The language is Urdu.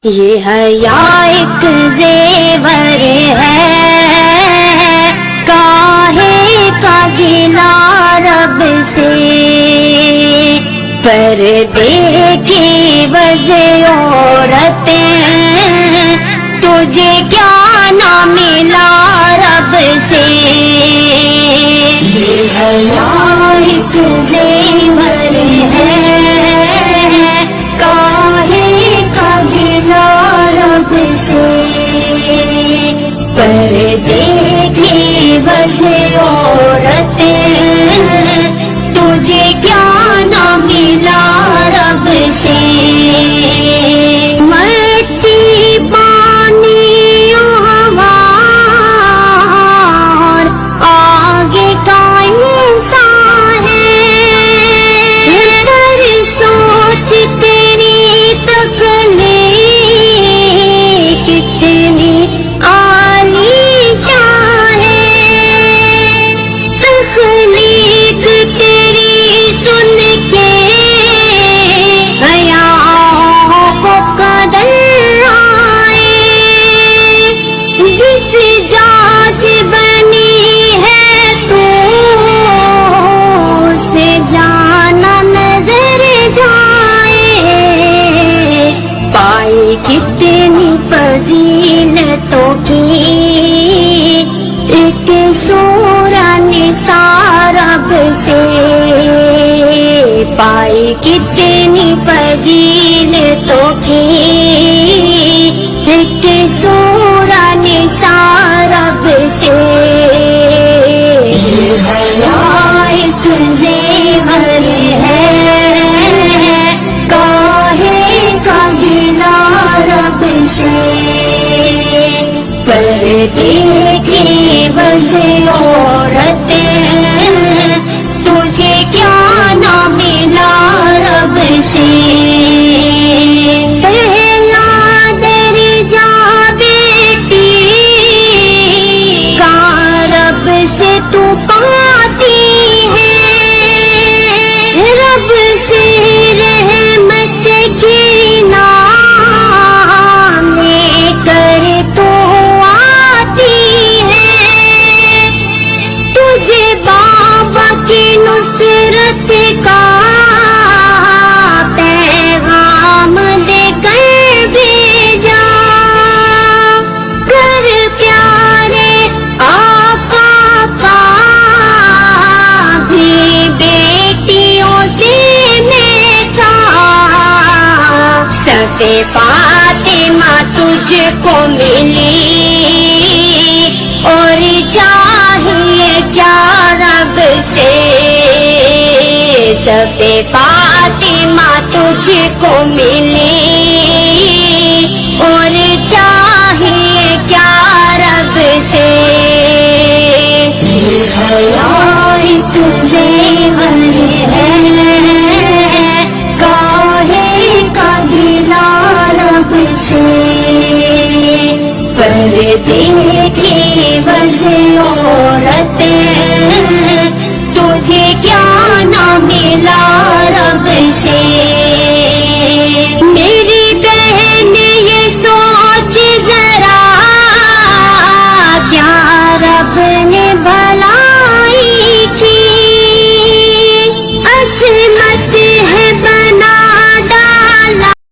یہ حیا ایک زیور ہے، کاہے کا گلا رب سے، پردے کی وجہ عورتیں، تجھے کیا نہ ملا رب سے۔ یہ حیا ایک زیور ہے، کاہے کا گلا رب سے، پردے کی وجہ عورتیں، تجھے کیا نہ ملا رب سے۔ مٹی پانی ہوا اور آگے کا انسان ہے، ہر سوچ تیری تخلیق کتنی عالی شان ہے، تخلیق تیری سن کے حیاؤں کو قدر آئے، جس ذات بنی ہے تو سے جانا نظر جائے، پائی کتنی فضیلتوں کی ایک سورہ نساء رب سے، پائی کتنی فضیلتوں کی ایک سورہ نساء رب سے۔ یہ حیا ایک زیور ہے، کاہے کا گلا رب سے، پردے کی وجہ عورتیں، تجھے کیا نہ ملا رب سے۔ پہلا درجہ بیٹی کا رب سے تو پاتی ہے، رب سے رحمت کی نام لے کر تو آتی ہے، تجھے بابا کی نصرت کا پیغام دے کر بھیجا، کر پیارے آقا کا بھی بیٹیوں سے نیکا، صف فاطمہ تجھ کو ملی اور چاہیے کیا رب سے، صف فاطمہ تجھ کو ملی